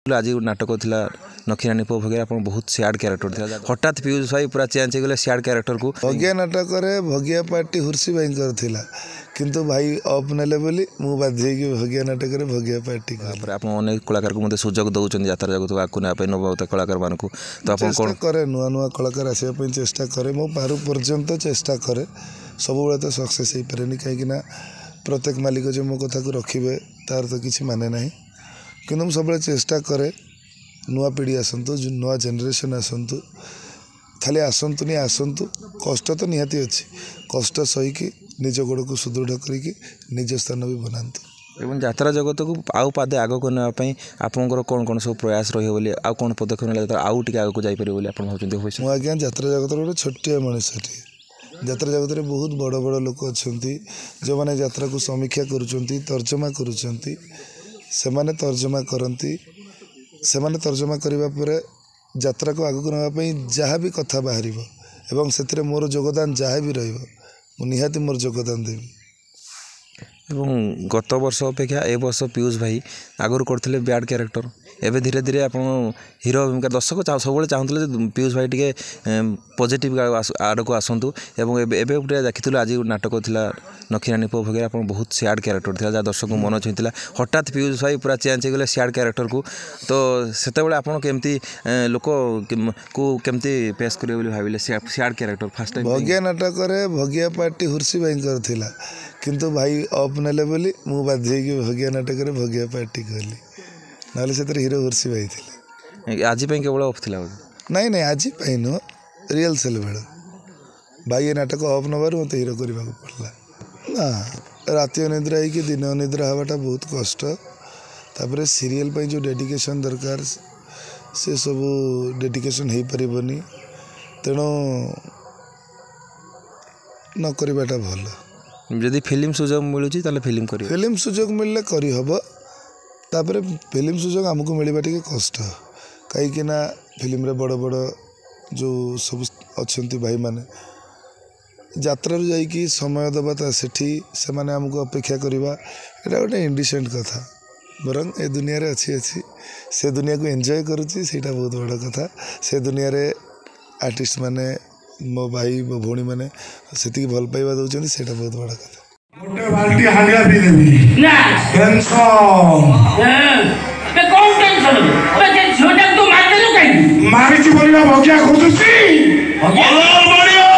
आज नाटक था नखीरानी पो भगिया आप बहुत सैड कैरेक्टर था हठात पीयूष भाई पूरा चेंज हो गए सैड कैरेक्टर को भगिया नाटक भगिया पार्टी हुर्सी भाई थिला किंतु भाई अफ नेले बोली मु बाध्य कि भगिया नाटक भगिया पार्टी आप अनेक कलाकार को सुजोग दौरान यात्रा जगत आगे ना नवत कलाकार मान को तो आप कौन करे नुआ नुआ कलाकार आसवाई चेष्टा करे मो पारु पर्यंत चेष्टा करे सब तो सक्सेस हो पारे कहीं प्रत्येक मालिक जो मो कथा को रखिए तार तो किसी माने ना कि मुझे सब चेष्टा करे नुआ पीढ़ी आसतु नुआ जेनेरेशन आसतु खाली आसतुनी आसतु कष्ट तो निहाती अच्छी कष्ट सहीकि निज गोड़ को सुदृढ़ करके निज स्थान भी बनातु एवं यात्रा जगत को आउ पादे आग को नापी आपंकर कौन कौन सब प्रयास रही आउ कौन पदक्षेप ना आउ टे आगे जापर भाई मुझे आज्ञा यात्रा जगत गोटे छोटिया मनीषटी यात्रा जगत में बहुत बड़ बड़ लोक अच्छा जो मैंने यात्रा को समीक्षा तर्जमा करुँच सेमाने तर्जमा करती सेमाने तर्जमा करने पर यात्रा को आगक नापी जहाँ भी कथा बाहर एवं से मोर योगदान जहाँ भी निहाती मोर योगदान देवी एवं गत वर्ष अपेक्षा ए वर्ष पीयूष भाई आगुरी करते बैड कैरेक्टर एवं धीरे धीरे आप हीरो भूमिका दर्शक सब चाहूले पीयूष भाई टे पॉजिटिव आड़ को आसतु एवं गोटे देखी आज नाटक था नखीरानी पो भगिया आप बहुत सैड कैरेक्टर था जहाँ दर्शक मन छुईला हठात पीयूष भाई पूरा चेंज हो गए सैड कैरेक्टर को तो से आपमती लोक को केमती पेश करेंगे भाविले सैड कैरेक्टर फास्ट टाइम भगिया नाटक भगिया पार्टी हुर्सी भाई थिला किंतु भाई अफ नेले बोली मु बाध्य कि भगिया नाटक भगिया पार्टी कहली ना हीरो हुर्सी भाई थे आज केवल अफ थी नाई नाई आज नुह रियल सेल बेड़ भाई ये नाटक अफ नबार मत हीरो करने पड़ला ना राति अनिद्रा हो दिन अनिद्रा हवाटा बहुत कष्ट तापर सीरियल पर जो डेडिकेशन दरकार से सब डेडिकेशन हो पारनी तेणु न करवाटा भल जदि फिल्म सुजोग मिलूँ फिल्म कर फिल्म सुजोग मिलले करहब तापर फिल्म सुजोग आमको मिलवा टे कष्ट कहीं फिल्म रे बड़ बड़ जो सब अच्छा भाई माने यात्रा जाइकी समय दबा सेठी से माने आमको अपेक्षा करवा एटा गोटे इंडिसेंट कथा बरं ए दुनिया रे अच्छी अच्छी से दुनिया को एंजॉय करुच्ची सेटा बहुत बड़ कथा से दुनिया रे आर्टिस्ट माने मो भाई मो भौणी माने सेति भल पाइबा दउछन सेटा बहुत बड़ कथा मोटे बाल्टी हालिया भी देबी ना टेंशन ए कौन टेंशन अबे जे छोटा तू मार देलु काई मारी छी बोलिबा भगिया खोजुसी भगिया बढ़िया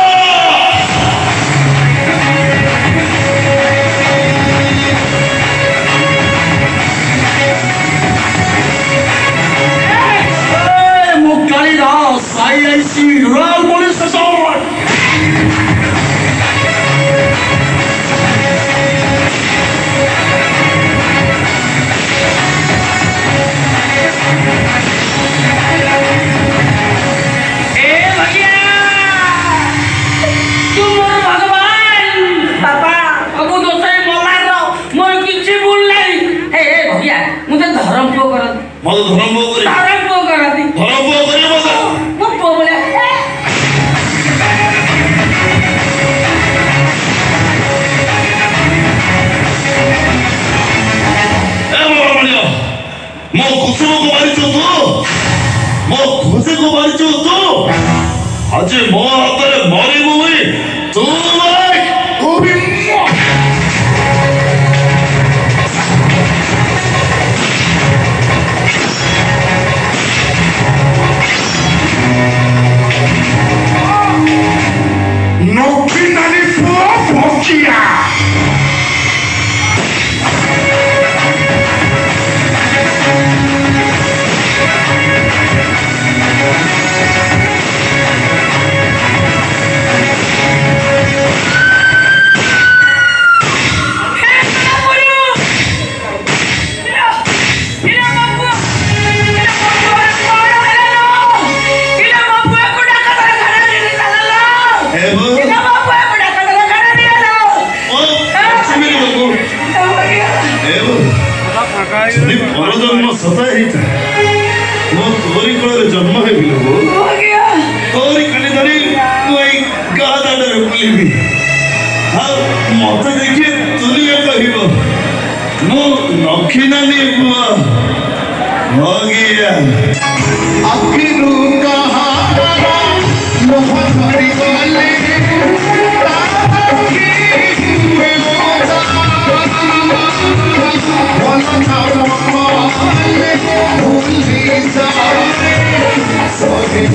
ए मुकाली दास आईआईसी रॉयल पुलिस स्टेशन मत धर्म को करी धर्म को कराती धर्म को करी मत को बोले ए बोलियो मो कुसुम को मारी तो मो खुशी को मारी तो आज मो हाथ रे मारी मुई तू भाई तू भी Nochinani Pokia! सता ही था वो तोरी कोले जन्म है भी लोगो तोरी कली धरी कोई गादा डर पुलिबी हां मत देखिए दुनिया कहिबो मो नखिनानी बुआ हो गया आखिरू कहारा लोहा धरी गले भूल ही जाए सभी